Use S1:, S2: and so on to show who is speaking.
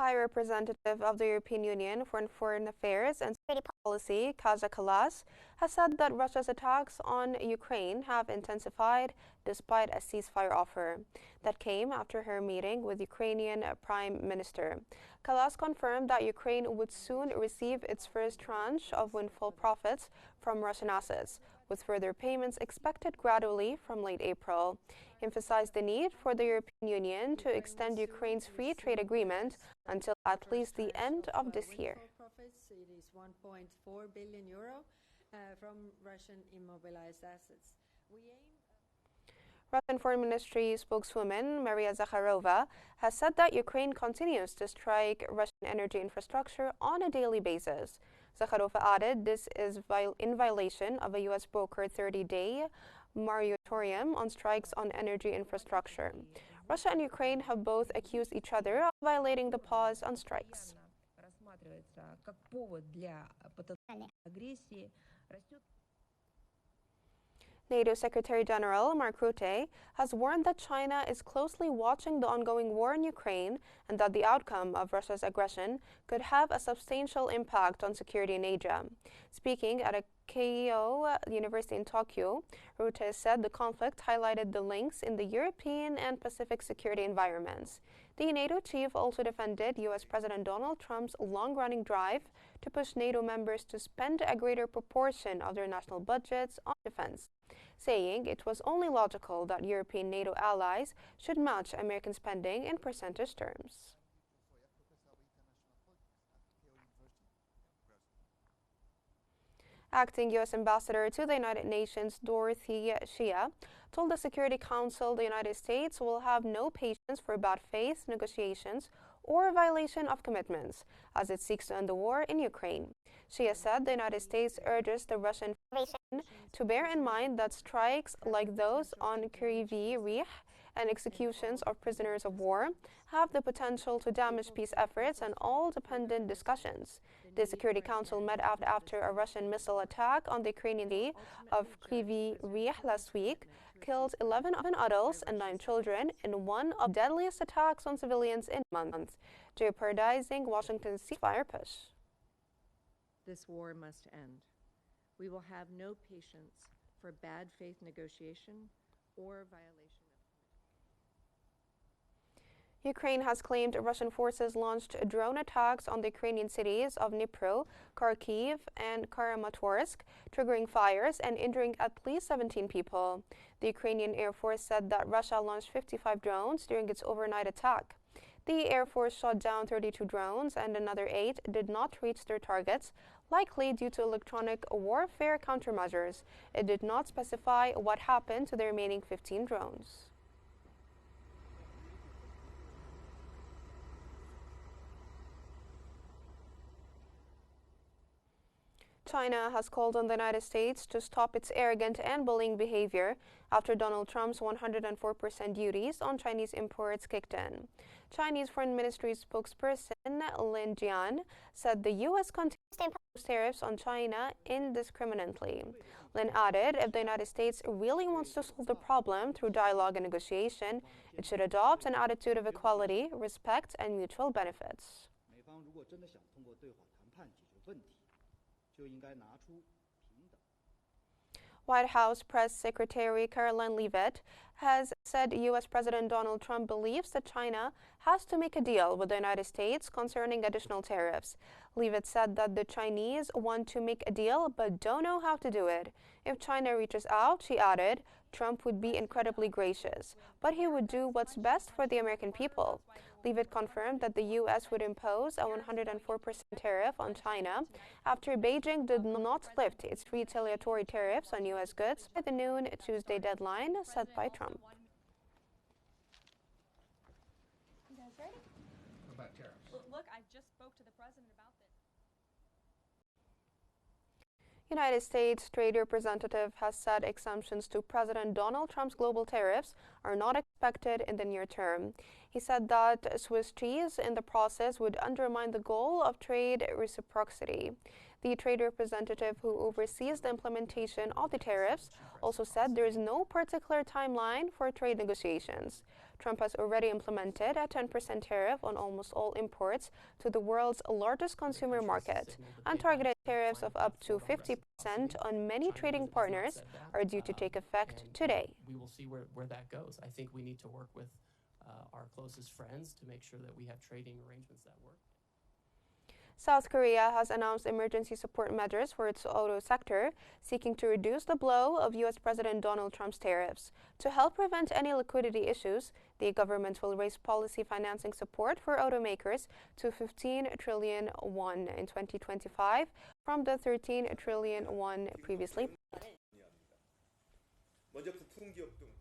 S1: High Representative of the European Union for Foreign Affairs and Security Policy, Kaja Kallas, has said that Russia's attacks on Ukraine have intensified despite a ceasefire offer. That came after her meeting with Ukrainian Prime Minister. Kallas confirmed that Ukraine would soon receive its first tranche of windfall profits from Russian assets, with further payments expected gradually from late April. He emphasized the need for the European Union to extend Ukraine's free trade agreement until at least the end of this year.
S2: It is 1.4 billion euro from Russian immobilized assets.
S1: Russian Foreign Ministry spokeswoman Maria Zakharova has said that Ukraine continues to strike Russian energy infrastructure on a daily basis. Zakharova added this is in violation of a U.S. brokered 30-day moratorium on strikes on energy infrastructure. Russia and Ukraine have both accused each other of violating the pause on strikes. NATO Secretary General Mark Rutte has warned that China is closely watching the ongoing war in Ukraine and that the outcome of Russia's aggression could have a substantial impact on security in Asia. Speaking at a Keio University in Tokyo, Rutte said the conflict highlighted the links in the European and Pacific security environments. The NATO chief also defended U.S. President Donald Trump's long-running drive to push NATO members to spend a greater proportion of their national budgets on defense, saying it was only logical that European NATO allies should match American spending in percentage terms. Acting U.S. Ambassador to the United Nations Dorothy Shea told the Security Council the United States will have no patience for bad faith negotiations or violation of commitments as it seeks to end the war in Ukraine. Shea said the United States urges the Russian Federation to bear in mind that strikes like those on Kryvyi Rih and executions of prisoners of war have the potential to damage peace efforts and all dependent discussions. The Security Council met after a Russian missile attack on the Ukrainian city of Kryvyi Rih last week killed 11 adults and 9 children in one of the deadliest attacks on civilians in months, jeopardizing Washington's ceasefire push.
S2: This war must end. We will have no patience for bad faith negotiation or violation.
S1: Ukraine has claimed Russian forces launched drone attacks on the Ukrainian cities of Dnipro, Kharkiv, and Kramatorsk, triggering fires and injuring at least 17 people. The Ukrainian Air Force said that Russia launched 55 drones during its overnight attack. The Air Force shot down 32 drones and another 8 did not reach their targets, likely due to electronic warfare countermeasures. It did not specify what happened to the remaining 15 drones. China has called on the United States to stop its arrogant and bullying behavior after Donald Trump's 104% duties on Chinese imports kicked in. Chinese Foreign Ministry spokesperson Lin Jian said the U.S. continues to impose tariffs on China indiscriminately. Lin added if the United States really wants to solve the problem through dialogue and negotiation, it should adopt an attitude of equality, respect, and mutual benefits. White House Press Secretary Caroline Leavitt has said U.S. President Donald Trump believes that China has to make a deal with the United States concerning additional tariffs. Leavitt said that the Chinese want to make a deal but don't know how to do it. If China reaches out, she added, Trump would be incredibly gracious, but he would do what's best for the American people. Leavitt confirmed that the U.S. would impose a 104% tariff on China after Beijing did not lift its retaliatory tariffs on U.S. goods by the noon Tuesday deadline set by Trump.
S3: You guys ready?
S4: What about tariffs?
S3: Look, I just spoke to the president about this.
S1: United States Trade Representative has said exemptions to President Donald Trump's global tariffs are not expected in the near term. He said that Swiss cheese in the process would undermine the goal of trade reciprocity. The trade representative who oversees the implementation of the tariffs also said there is no particular timeline for trade negotiations. Trump has already implemented a 10% tariff on almost all imports to the world's largest consumer market, and targeted tariffs of up to 50% on many trading partners are due to take effect today.
S4: We will see where that goes. I think we need to work with our closest friends to make sure that we have trading arrangements that work.
S1: South Korea has announced emergency support measures for its auto sector, seeking to reduce the blow of U.S. President Donald Trump's tariffs. To help prevent any liquidity issues, the government will raise policy financing support for automakers to 15 trillion won in 2025 from the 13 trillion won previously.
S5: 먼저 부품기업 등